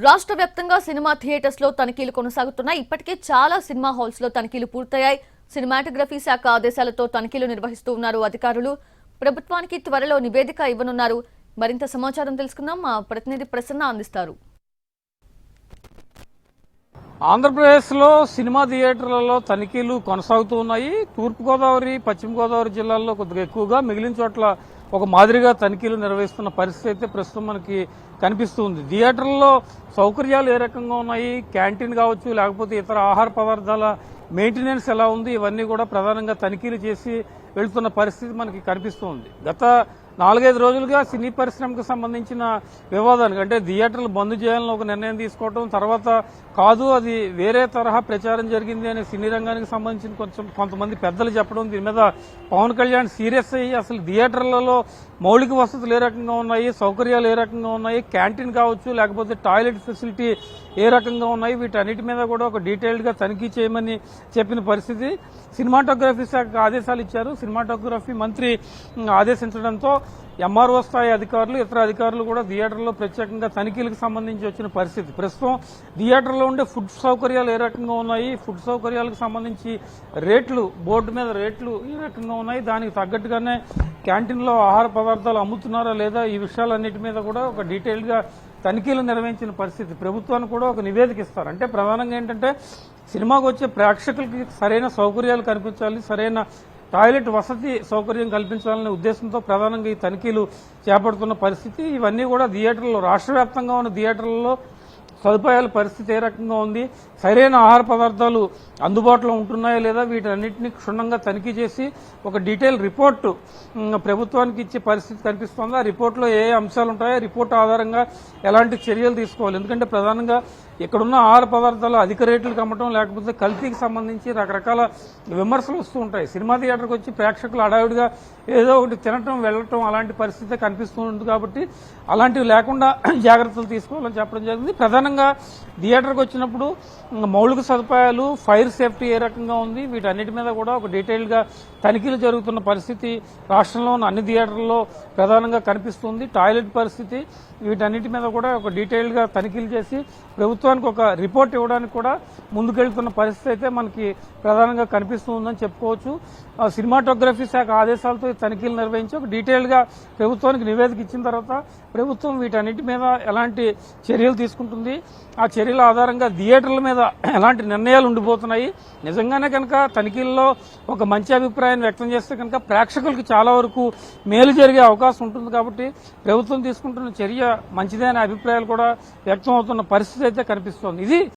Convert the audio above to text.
రాష్ట్ర వ్యాప్తంగా cinema theatres లో తనిఖీలు కొనసాగుతున్నాయి. ఇప్పటికే చాలా సినిమా హాల్స్ లో తనిఖీలు పూర్తయ్యాయి. సినిమాటోగ్రఫీ శాఖ ఆదేశాలతో తనిఖీలు నిర్వహిస్తూ ఉన్నారు అధికారులు. ప్రభుత్వానికి త్వరలో నివేదిక ఇవ్వనున్నారు. మరింత సమాచారం తెలుసుకుందాం, మా ప్రతినిధి ప్రసన్న అందిస్తారు. ఆంధ్రప్రదేశ్లో సినిమా థియేటర్లలో తనిఖీలు కొనసాగుతూ ఉన్నాయి. తూర్పుగోదావరి, పశ్చిమ గోదావరి జిల్లాల్లో కొద్దిగా ఎక్కువగా, మిగిలిన చోట్ల ఒక మాదిరిగా తనిఖీలు నిర్వహిస్తున్న పరిస్థితి అయితే ప్రస్తుతం మనకి కనిపిస్తుంది. థియేటర్లలో సౌకర్యాలు ఏ రకంగా ఉన్నాయి, క్యాంటీన్ కావచ్చు, లేకపోతే ఇతర ఆహార పదార్థాల మెయింటెనెన్స్ ఎలా ఉంది, ఇవన్నీ కూడా ప్రధానంగా తనిఖీలు చేసి వెళ్తున్న పరిస్థితి మనకి కనిపిస్తుంది. గత 4-5 రోజులుగా సినీ పరిశ్రమకు సంబంధించిన వివాదానికి, అంటే థియేటర్లు బంద్ చేయాలని ఒక నిర్ణయం తీసుకోవడం, తర్వాత కాదు అది వేరే తరహా ప్రచారం జరిగింది అని సినీ రంగానికి సంబంధించిన కొంతమంది పెద్దలు చెప్పడం, దీని మీద పవన్ కళ్యాణ్ సీరియస్ అయ్యి అసలు థియేటర్లలో మౌలిక వసతులు ఏ రకంగా ఉన్నాయి, సౌకర్యాలు ఏ రకంగా ఉన్నాయి, క్యాంటీన్ కావచ్చు, లేకపోతే టాయిలెట్ ఫెసిలిటీ ఏ రకంగా ఉన్నాయి, వీటన్నిటి మీద కూడా ఒక డీటెయిల్డ్ గా తనిఖీ చేయమని చెప్పిన పరిస్థితి. సినిమాటోగ్రఫీ శాఖ ఆదేశాలు ఇచ్చారు. సినిమాటోగ్రఫీ మంత్రి ఆదేశించడంతో ఎంఆర్ఓ స్థాయి అధికారులు, ఇతర అధికారులు కూడా థియేటర్లో ప్రత్యేకంగా తనిఖీలకు సంబంధించి వచ్చిన పరిస్థితి. ప్రస్తుతం థియేటర్లో ఉండే ఫుడ్ సౌకర్యాలు ఏ రకంగా ఉన్నాయి, ఫుడ్ సౌకర్యాలకు సంబంధించి రేట్లు, బోర్డు మీద రేట్లు ఏ రకంగా ఉన్నాయి, దానికి తగ్గట్టుగానే క్యాంటీన్లో ఆహార పదార్థాలు అమ్ముతున్నారా లేదా, ఈ విషయాలన్నిటి మీద కూడా ఒక డీటెయిల్డ్ గా తనిఖీలు నిర్వహించిన పరిస్థితి. ప్రభుత్వానికి కూడా ఒక నివేదిక ఇస్తారు. అంటే ప్రధానంగా ఏంటంటే సినిమాకు వచ్చే ప్రేక్షకులకి సరైన సౌకర్యాలు కల్పించాలి, సరైన టాయిలెట్ వసతి సౌకర్యం కల్పించాలనే ఉద్దేశంతో ప్రధానంగా ఈ తనిఖీలు చేపడుతున్న పరిస్థితి. ఇవన్నీ కూడా థియేటర్లో, రాష్ట్ర వ్యాప్తంగా ఉన్న థియేటర్లలో సదుపాయాల పరిస్థితి ఏ రకంగా ఉంది, సరైన ఆహార పదార్థాలు అందుబాటులో ఉంటున్నాయా లేదా, వీటన్నిటిని క్షుణ్ణంగా తనిఖీ చేసి ఒక డీటెయిల్ రిపోర్టు ప్రభుత్వానికి ఇచ్చే పరిస్థితి కనిపిస్తోంది. ఆ రిపోర్టులో ఏ అంశాలు ఉంటాయో రిపోర్టు ఆధారంగా ఎలాంటి చర్యలు తీసుకోవాలి. ఎందుకంటే ప్రధానంగా ఇక్కడున్న ఆహార పదార్థాలు అధిక రేట్లకు అమ్మటం, లేకపోతే కల్తీకి సంబంధించి రకరకాల విమర్శలు వస్తూ ఉంటాయి. సినిమా థియేటర్కి వచ్చి ప్రేక్షకులు హడావిడిగా ఏదో ఒకటి తినటం, వెళ్లటం అలాంటి పరిస్థితి కనిపిస్తుంది. కాబట్టి అలాంటివి లేకుండా జాగ్రత్తలు తీసుకోవాలని చెప్పడం జరిగింది. ప్రధానంగా థియేటర్కి వచ్చినప్పుడు మౌలిక సదుపాయాలు, ఫైర్ సేఫ్టీ ఏ రకంగా ఉంది, వీటన్నిటి మీద కూడా ఒక డీటెయిల్డ్ గా తనిఖీలు జరుగుతున్న పరిస్థితి రాష్ట్రంలో ఉన్న అన్ని థియేటర్లలో ప్రధానంగా కనిపిస్తుంది. టాయిలెట్ పరిస్థితి, వీటన్నిటి మీద కూడా ఒక డీటెయిల్డ్ గా తనిఖీలు చేసి ప్రభుత్వానికి ఒక రిపోర్ట్ ఇవ్వడానికి కూడా ముందుకెళ్తున్న పరిస్థితి అయితే మనకి ప్రధానంగా కనిపిస్తుందని చెప్పుకోవచ్చు. సినిమాటోగ్రఫీ శాఖ ఆదేశాలతో తనిఖీలు నిర్వహించి ఒక డీటెయిల్డ్ గా ప్రభుత్వానికి నివేదిక ఇచ్చిన తర్వాత ప్రభుత్వం వీటన్నిటి మీద ఎలాంటి చర్యలు తీసుకుంటుంది, ఆ చర్యల ఆధారంగా థియేటర్ల మీద ఎలాంటి నిర్ణయాలు ఉండిపోతున్నాయి, నిజంగానే కనుక తనిఖీల్లో ఒక మంచి అభిప్రాయాన్ని వ్యక్తం చేస్తే కనుక ప్రేక్షకులకి చాలా వరకు మేలు జరిగే అవకాశం ఉంటుంది. కాబట్టి ప్రభుత్వం తీసుకుంటున్న చర్య మంచిదే అనే అభిప్రాయాలు కూడా వ్యక్తం అవుతున్న పరిస్థితి అయితే కనిపిస్తోంది. ఇది